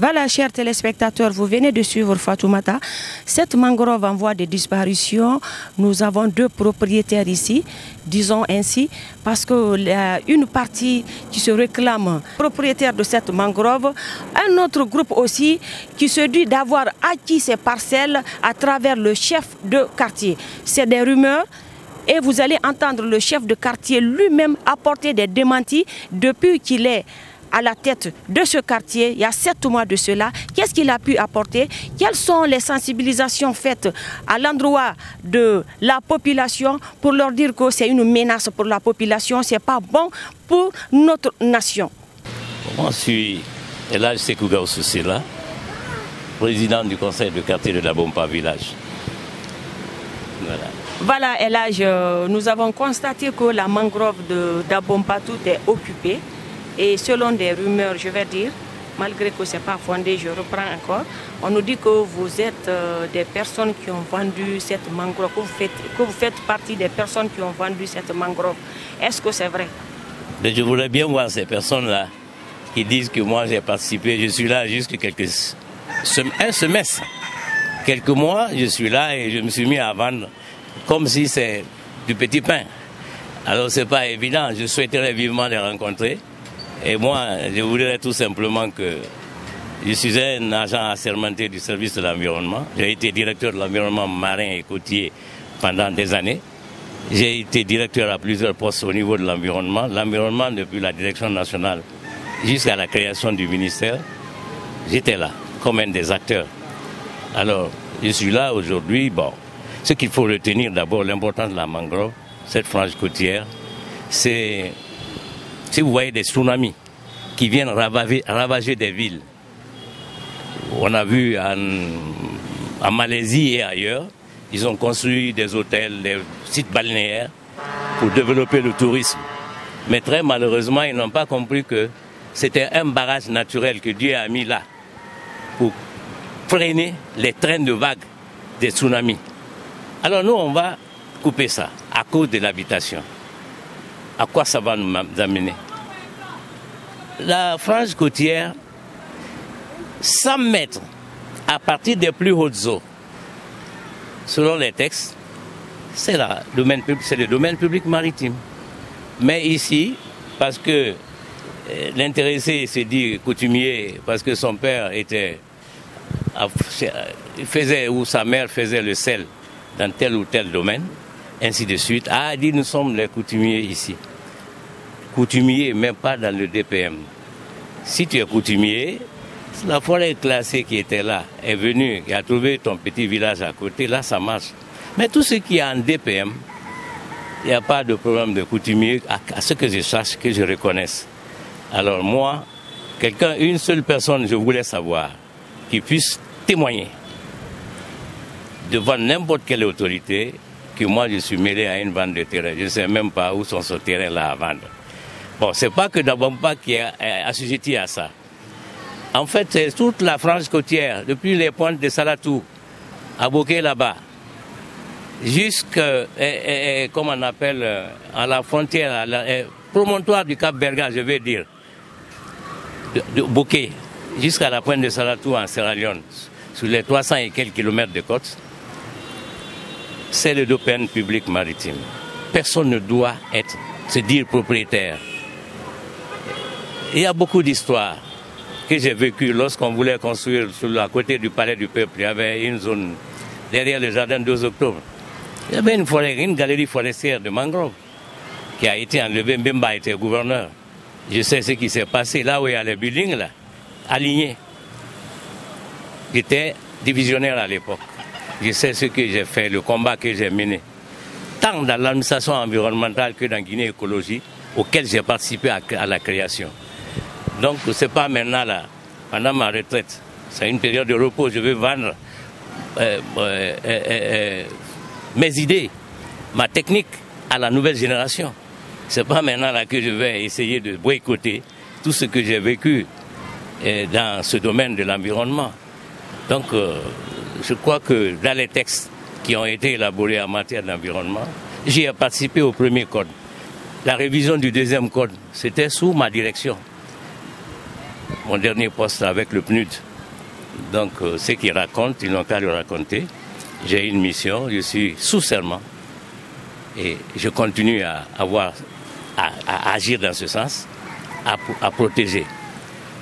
Voilà, chers téléspectateurs, vous venez de suivre Fatoumata. Cette mangrove en voie de disparition, nous avons deux propriétaires ici, disons ainsi, parce qu'une partie qui se réclame propriétaire de cette mangrove, un autre groupe aussi qui se dit d'avoir acquis ces parcelles à travers le chef de quartier. C'est des rumeurs. Et vous allez entendre le chef de quartier lui-même apporter des démentis depuis qu'il est à la tête de ce quartier, il y a 7 mois de cela. Qu'est-ce qu'il a pu apporter? Quelles sont les sensibilisations faites à l'endroit de la population pour leur dire que c'est une menace pour la population, c'est pas bon pour notre nation? Moi, je suis Elhadj Sékou Gawusu Sylla, président du conseil de quartier de Dabompa village. Voilà. Voilà, Elhadj, nous avons constaté que la mangrove de Dabompa tout est occupée. Et selon des rumeurs, je vais dire, malgré que ce n'est pas fondé, je reprends encore, on nous dit que vous êtes des personnes qui ont vendu cette mangrove, que vous faites partie des personnes qui ont vendu cette mangrove. Est-ce que c'est vrai? Je voudrais bien voir ces personnes-là qui disent que moi j'ai participé. Je suis là jusqu'à un semestre. Quelques mois, je suis là et je me suis mis à vendre comme si c'est du petit pain. Alors c'est pas évident, je souhaiterais vivement les rencontrer. Et moi, je voudrais tout simplement que je suis un agent assermenté du service de l'environnement. J'ai été directeur de l'environnement marin et côtier pendant des années. J'ai été directeur à plusieurs postes au niveau de l'environnement. L'environnement depuis la direction nationale jusqu'à la création du ministère. J'étais là, comme un des acteurs. Alors, je suis là aujourd'hui. Bon, ce qu'il faut retenir d'abord, l'importance de la mangrove, cette frange côtière, c'est... Si vous voyez des tsunamis qui viennent ravager des villes, on a vu en Malaisie et ailleurs, ils ont construit des hôtels, des sites balnéaires pour développer le tourisme. Mais très malheureusement, ils n'ont pas compris que c'était un barrage naturel que Dieu a mis là pour freiner les trains de vagues des tsunamis. Alors nous, on va couper ça à cause de l'habitation. À quoi ça va nous amener? La frange côtière, 100 mètres à partir des plus hautes eaux, selon les textes, c'est le domaine public maritime. Mais ici, parce que l'intéressé s'est dit coutumier, parce que son père faisait ou sa mère faisait le sel dans tel ou tel domaine, ainsi de suite, a dit nous sommes les coutumiers ici. Coutumier, mais pas dans le DPM. Si tu es coutumier, la forêt classée qui était là est venue et a trouvé ton petit village à côté, là ça marche. Mais tout ce qui est en DPM, il n'y a pas de problème de coutumier, à ce que je sache, que je reconnaisse. Alors moi, une seule personne, je voulais savoir, qui puisse témoigner devant n'importe quelle autorité, que moi je suis mêlé à une vente de terrain. Je ne sais même pas où sont ce terrain-là à vendre. Bon, c'est pas que Dabompa qui est assujetti à ça. En fait, c'est toute la frange côtière, depuis les pointes de Salatou, à Boké là-bas, jusqu'à, comme on appelle, à la frontière, promontoire du Cap Berga, je vais dire, de Boké, jusqu'à la pointe de Salatou en Sierra Leone, sur les 300 et quelques kilomètres de côte. C'est le domaine public maritime. Personne ne doit se dire propriétaire. Il y a beaucoup d'histoires que j'ai vécues lorsqu'on voulait construire à côté du palais du peuple. Il y avait une zone derrière le jardin 2 octobre. Il y avait une galerie forestière de mangroves qui a été enlevée. Mbemba était gouverneur. Je sais ce qui s'est passé là où il y a les buildings là, alignés. J'étais divisionnaire à l'époque. Je sais ce que j'ai fait, le combat que j'ai mené, tant dans l'administration environnementale que dans Guinée Écologie, auquel j'ai participé à la création. Donc ce n'est pas maintenant là, pendant ma retraite, c'est une période de repos, je vais vendre mes idées, ma technique à la nouvelle génération. Ce n'est pas maintenant là que je vais essayer de boycotter tout ce que j'ai vécu dans ce domaine de l'environnement. Donc je crois que dans les textes qui ont été élaborés en matière d'environnement, j'y ai participé au premier code. La révision du deuxième code, c'était sous ma direction. Mon dernier poste avec le PNUD. Donc, ce qu'ils racontent, ils n'ont qu'à le raconter. J'ai une mission, je suis sous serment. Et je continue à agir dans ce sens, à protéger.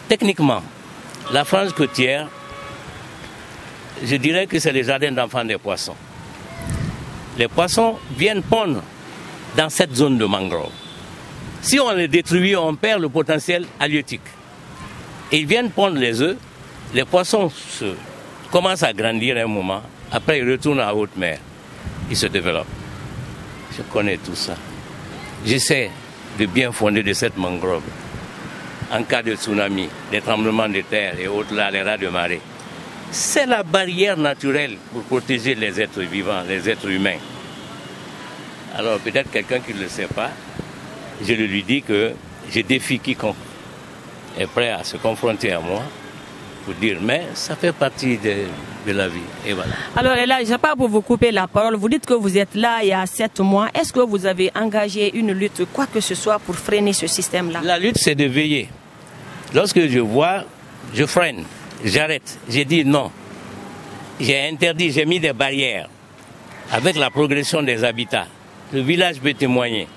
Techniquement, la frange côtière, je dirais que c'est le jardin d'enfants des poissons. Les poissons viennent pondre dans cette zone de mangrove. Si on les détruit, on perd le potentiel halieutique. Ils viennent pondre les œufs, les poissons commencent à grandir un moment, après ils retournent à haute mer, ils se développent. Je connais tout ça. J'essaie de bien fonder de cette mangrove. En cas de tsunami, des tremblements de terre et autres là, les rats de marée. C'est la barrière naturelle pour protéger les êtres vivants, les êtres humains. Alors peut-être quelqu'un qui ne le sait pas, je lui dis que je défie quiconque est prêt à se confronter à moi pour dire, mais ça fait partie de la vie. Et voilà. Alors là, je ne sais pas pour vous couper la parole, vous dites que vous êtes là il y a 7 mois. Est-ce que vous avez engagé une lutte, quoi que ce soit, pour freiner ce système-là? La lutte, c'est de veiller. Lorsque je vois, je freine, j'arrête. J'ai dit non. J'ai interdit, j'ai mis des barrières. Avec la progression des habitats, le village peut témoigner.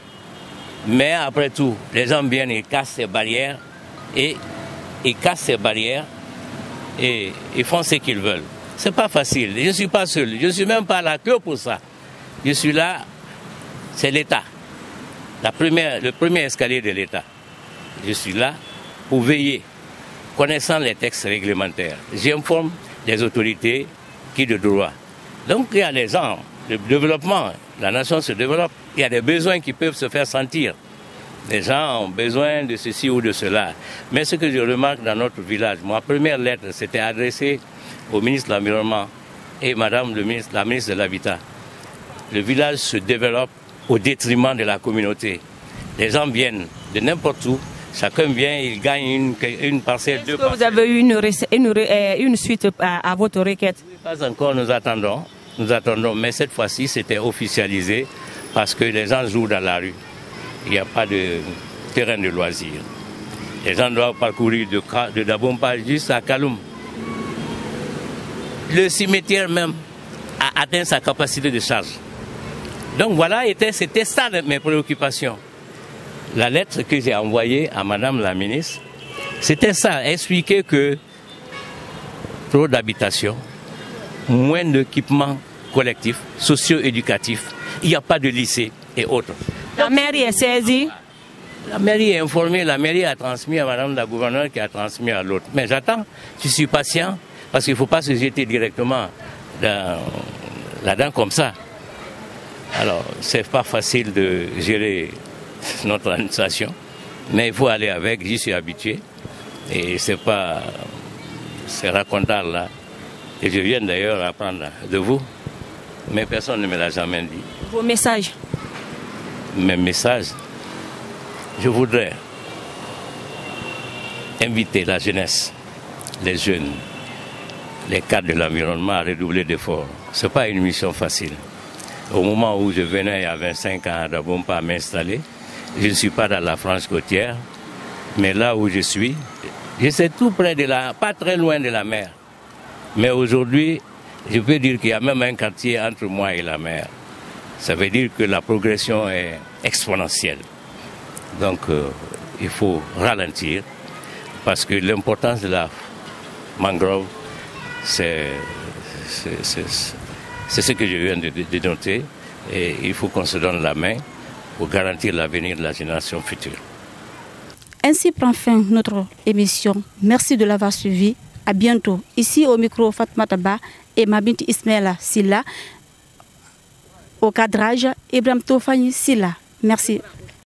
Mais après tout, les gens viennent, ils cassent ces barrières et ils font ce qu'ils veulent. C'est pas facile. Je ne suis pas seul. Je ne suis même pas là que pour ça. Je suis là, c'est l'État. Le premier escalier de l'État. Je suis là pour veiller, connaissant les textes réglementaires. J'informe les autorités qui de droit. Donc il y a des gens, le développement, la nation se développe. Il y a des besoins qui peuvent se faire sentir. Les gens ont besoin de ceci ou de cela. Mais ce que je remarque dans notre village, ma première lettre s'était adressée au ministre de l'Environnement et madame la ministre de l'Habitat. Le village se développe au détriment de la communauté. Les gens viennent de n'importe où. Chacun vient, il gagne une parcelle, deux parcelles. Est-ce que vous avez eu une suite à votre requête? Pas encore, nous attendons. Mais cette fois-ci, c'était officialisé parce que les gens jouent dans la rue. Il n'y a pas de terrain de loisirs. Les gens doivent parcourir de Dabompa jusqu'à Kaloum. Le cimetière même a atteint sa capacité de charge. Donc voilà, c'était ça mes préoccupations. La lettre que j'ai envoyée à madame la ministre, c'était ça, expliquer que trop d'habitations, moins d'équipements collectifs, socio-éducatifs, il n'y a pas de lycée et autres. La mairie est saisie? La mairie est informée, la mairie a transmis à madame la gouverneure qui a transmis à l'autre. Mais j'attends, je suis patient, parce qu'il ne faut pas se jeter directement là-dedans comme ça. Alors, c'est pas facile de gérer notre administration, mais il faut aller avec, j'y suis habitué. Et c'est pas ces racontars-là que je viens d'ailleurs apprendre de vous, mais personne ne me l'a jamais dit. Vos messages? Mes messages, je voudrais inviter la jeunesse, les jeunes, les cadres de l'environnement à redoubler d'efforts. Ce n'est pas une mission facile. Au moment où je venais il y a 25 ans à Dabompa m'installer, je ne suis pas dans la frange côtière, mais là où je suis tout près pas très loin de la mer. Mais aujourd'hui, je peux dire qu'il y a même un quartier entre moi et la mer. Ça veut dire que la progression est exponentielle. Donc, il faut ralentir parce que l'importance de la mangrove, c'est ce que je viens de noter. Et il faut qu'on se donne la main pour garantir l'avenir de la génération future. Ainsi prend fin notre émission. Merci de l'avoir suivi. À bientôt. Ici au micro, Fatmata Ba et Mabint Ismaila Silla. Au cadrage, Ibrahim Tofani Silla. Merci.